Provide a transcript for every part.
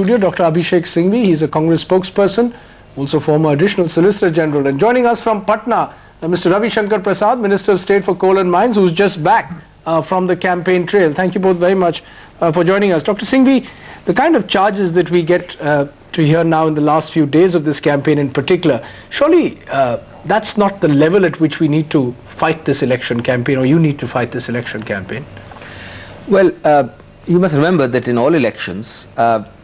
Studio, Dr. Abhishek Singhvi. He's a Congress spokesperson, also former Additional Solicitor General. And joining us from Patna, Mr. Ravi Shankar Prasad, Minister of State for Coal and Mines, who's just back from the campaign trail. Thank you both very much for joining us. Dr. Singhvi, the kind of charges that we get to hear now in the last few days of this campaign in particular, surely that's not the level at which we need to fight this election campaign, or you need to fight this election campaign? Well, you must remember that in all elections,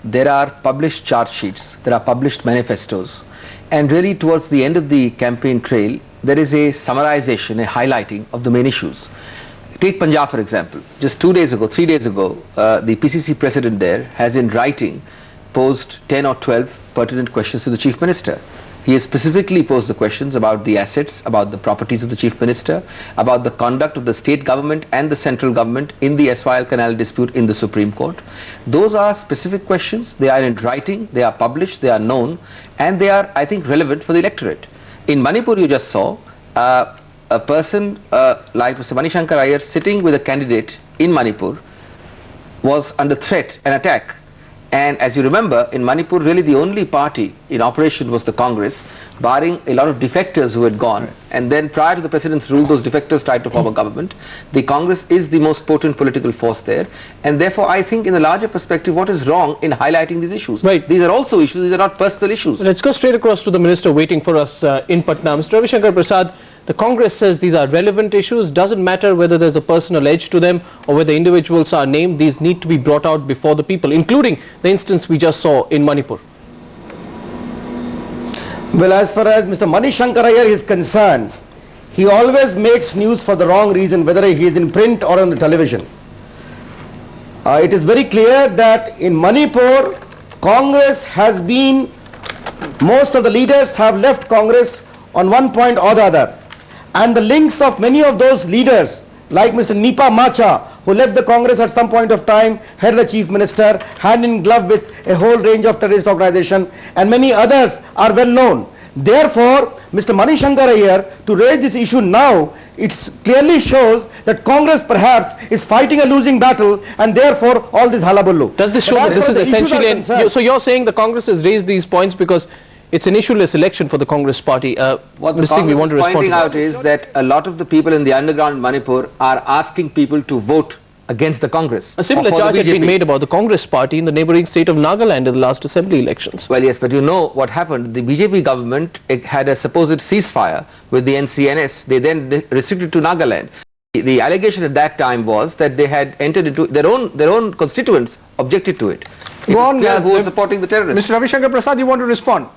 there are published charge sheets, there are published manifestos, and really towards the end of the campaign trail, there is a summarization, a highlighting of the main issues. Take Punjab, for example. Just 3 days ago, the PCC president there has in writing posed 10 or 12 pertinent questions to the Chief Minister. He has specifically posed the questions about the assets, about the properties of the Chief Minister, about the conduct of the state government and the central government in the SYL Canal dispute in the Supreme Court. Those are specific questions. They are in writing, they are published, they are known, and they are, I think, relevant for the electorate. In Manipur, you just saw a person like Mr. Mani Shankar Iyer sitting with a candidate in Manipur was under threat, an attack. And as you remember, in Manipur, really the only party in operation was the Congress, barring a lot of defectors who had gone. Right. And then prior to the president's rule, those defectors tried to form a government. The Congress is the most potent political force there. And therefore, I think in the larger perspective, what is wrong in highlighting these issues? Right. These are also issues, these are not personal issues. Let's go straight across to the minister waiting for us in Patna. Mr. Ravi Shankar Prasad, the Congress says these are relevant issues. Doesn't matter whether there's a personal edge to them or whether individuals are named. These need to be brought out before the people, including the instance we just saw in Manipur. Well, as far as Mr. Mani Shankar Iyer is concerned, he always makes news for the wrong reason, whether he is in print or on the television. It is very clear that in Manipur, Congress has been, most of the leaders have left Congress on one point or the other. And the links of many of those leaders, like Mr. Nipa Macha, who left the Congress at some point of time, head the Chief Minister, hand in glove with a whole range of terrorist organization, and many others are well known. Therefore, Mr. Mani Shankar Iyer, to raise this issue now, it clearly shows that Congress perhaps is fighting a losing battle, and therefore all this hullabaloo. Does this show that this is essentially, so you're saying the Congress has raised these points because it's an issueless election for the Congress party? What the Congress is pointing out is that a lot of the people in the underground in Manipur are asking people to vote against the Congress. A similar charge had been made about the Congress party in the neighbouring state of Nagaland in the last assembly elections. Well, yes, but you know what happened. The BJP government had a supposed ceasefire with the NCNS. They then restricted to Nagaland. The allegation at that time was that they had entered into their own constituents objected to it. It was clear who was supporting the terrorists. Mr. Ravi Shankar Prasad, you want to respond?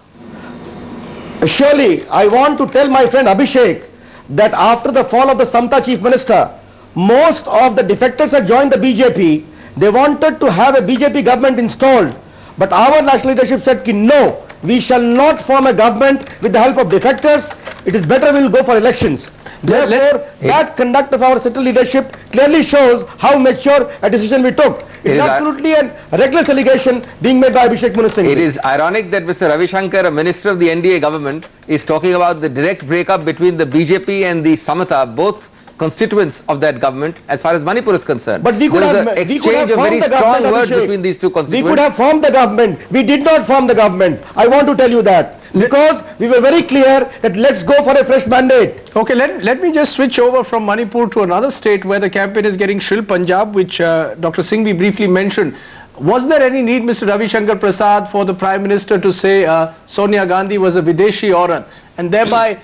Surely, I want to tell my friend Abhishek that after the fall of the Samta Chief Minister, most of the defectors had joined the BJP. They wanted to have a BJP government installed. But our national leadership said, no, we shall not form a government with the help of defectors. It is better we will go for elections. Therefore, that conduct of our central leadership clearly shows how mature a decision we took. It is absolutely a reckless allegation being made by Abhishek Singhvi. It is ironic that Mr. Ravi Shankar, a minister of the NDA government, is talking about the direct breakup between the BJP and the Samata, both constituents of that government, as far as Manipur is concerned. But we could have exchange of very strong words between these two constituents. We could have formed the government. We did not form the government. I want to tell you that. Because we were very clear that let's go for a fresh mandate. Okay, let me just switch over from Manipur to another state where the campaign is getting shrill, Punjab, which Dr. Singhvi briefly mentioned. Was there any need, Mr. Ravi Shankar Prasad, for the Prime Minister to say Sonia Gandhi was a Videshi Aurat and thereby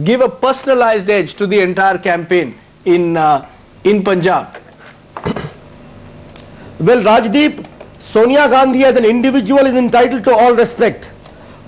give a personalized edge to the entire campaign in Punjab? Well, Rajdeep, Sonia Gandhi as an individual is entitled to all respect.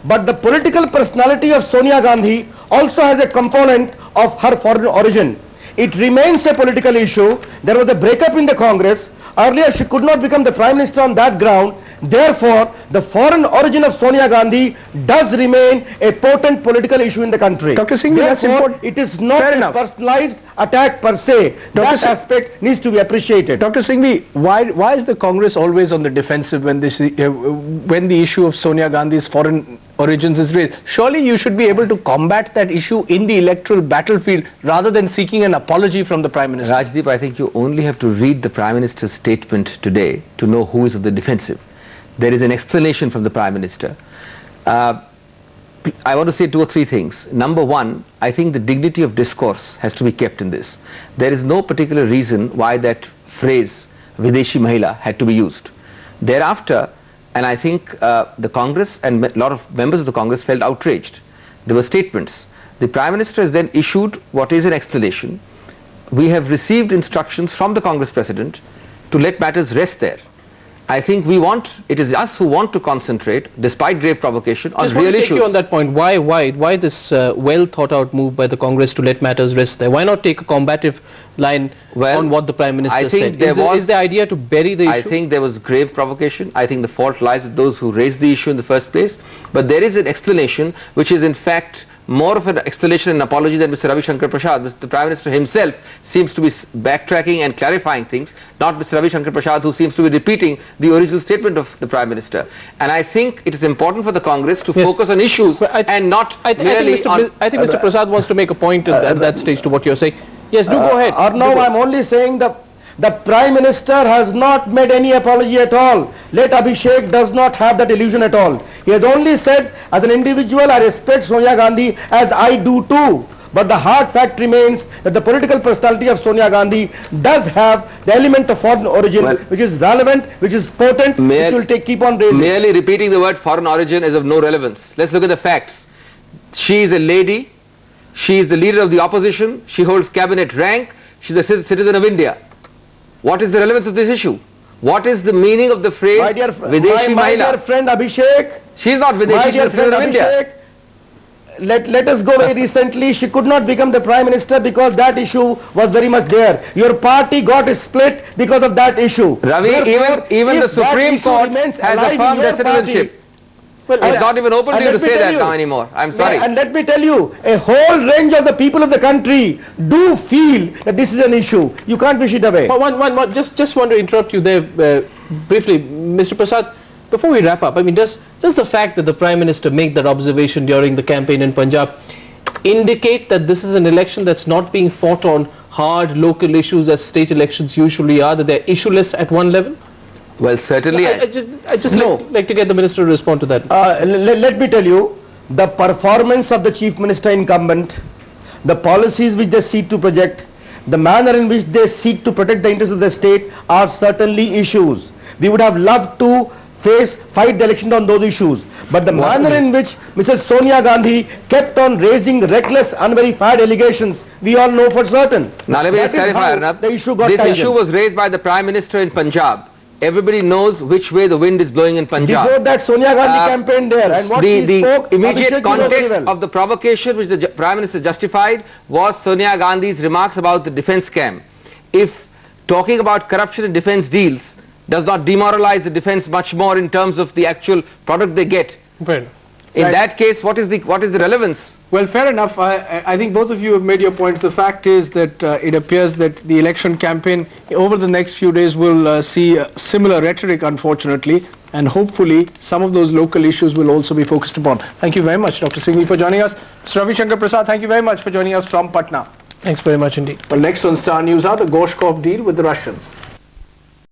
But the political personality of Sonia Gandhi also has a component of her foreign origin. It remains a political issue. There was a breakup in the Congress. Earlier, she could not become the Prime Minister on that ground. Therefore, the foreign origin of Sonia Gandhi does remain a potent political issue in the country. Dr. Singhvi, that's important. It is not a personalized attack per se. That aspect needs to be appreciated. Dr. Singhvi, why is the Congress always on the defensive when the issue of Sonia Gandhi's foreign origins is raised? Surely you should be able to combat that issue in the electoral battlefield rather than seeking an apology from the Prime Minister. Rajdeep, I think you only have to read the Prime Minister's statement today to know who is on the defensive. there is an explanation from the Prime Minister. I want to say 2 or 3 things. Number one, I think the dignity of discourse has to be kept in this. There is no particular reason why that phrase Videshi Mahila had to be used. Thereafter, and I think the Congress and a lot of members of the Congress felt outraged. There were statements. The Prime Minister has then issued what is an explanation. We have received instructions from the Congress President to let matters rest there. I think it is us who want to concentrate, despite grave provocation, on Just want real to take issues. you on that point. Why this well thought out move by the Congress to let matters rest there? Why not take a combative line on what the Prime Minister said? Is the idea to bury the issue? I think there was grave provocation. I think the fault lies with those who raised the issue in the first place. But there is an explanation which is in fact more of an explanation and apology than Mr. Ravi Shankar Prasad. The Prime Minister himself seems to be backtracking and clarifying things, not Mr. Ravi Shankar Prasad, who seems to be repeating the original statement of the Prime Minister. And I think it is important for the Congress to focus on issues and not merely on... I think Mr. Prasad wants to make a point at that stage to what you're saying. Yes, do go ahead. Arnav, I'm only saying the Prime Minister has not made any apology at all. Let Abhishek does not have that illusion at all. He has only said, as an individual, I respect Sonia Gandhi as I do too. But the hard fact remains that the political personality of Sonia Gandhi does have the element of foreign origin, which is relevant, which is potent, which will keep on raising. Merely repeating the word foreign origin is of no relevance. Let's look at the facts. She is a lady. She is the leader of the opposition. She holds cabinet rank. She is a citizen of India. What is the relevance of this issue? What is the meaning of the phrase Videshi my Mahila? dear friend Abhishek, She is not Videshi, she is a citizen of India. Let us go very recently. She could not become the Prime Minister because that issue was very much there. Your party got split because of that issue. Ravi, even the Supreme Court has affirmed their citizenship. Well, it's not even open to you to say that now anymore. I'm sorry. And let me tell you, a whole range of the people of the country do feel that this is an issue. You can't wish it away. Just want to interrupt you there briefly, Mr. Prasad. Before we wrap up, I mean, does the fact that the Prime Minister make that observation during the campaign in Punjab indicate that this is an election that's not being fought on hard local issues as state elections usually are, that they're issueless at one level? Well, certainly. I just like to get the Minister to respond to that. Let me tell you, the performance of the Chief Minister incumbent, the policies which they seek to project, the manner in which they seek to protect the interests of the state are certainly issues. We would have loved to fight the election on those issues. But the manner in which Mrs. Sonia Gandhi kept on raising reckless, unverified allegations, we all know for certain. Now let me just clarify, Arnab. This issue was raised by the Prime Minister in Punjab. Everybody knows which way the wind is blowing in Punjab. Before that, Sonia Gandhi campaigned there. And what she spoke, the immediate Abhishek context of the provocation which the Prime Minister justified was Sonia Gandhi's remarks about the defence scam. If talking about corruption in defence deals does not demoralize the defence much more in terms of the actual product they get, in that case, what is the relevance? Well, fair enough. I think both of you have made your points. The fact is that it appears that the election campaign over the next few days will see similar rhetoric, unfortunately, and hopefully some of those local issues will also be focused upon. Thank you very much, Dr. Singhvi, for joining us. Mr. Ravi Shankar Prasad, thank you very much for joining us from Patna. Thanks very much indeed. Well, next on Star News, the Gorshkov deal with the Russians.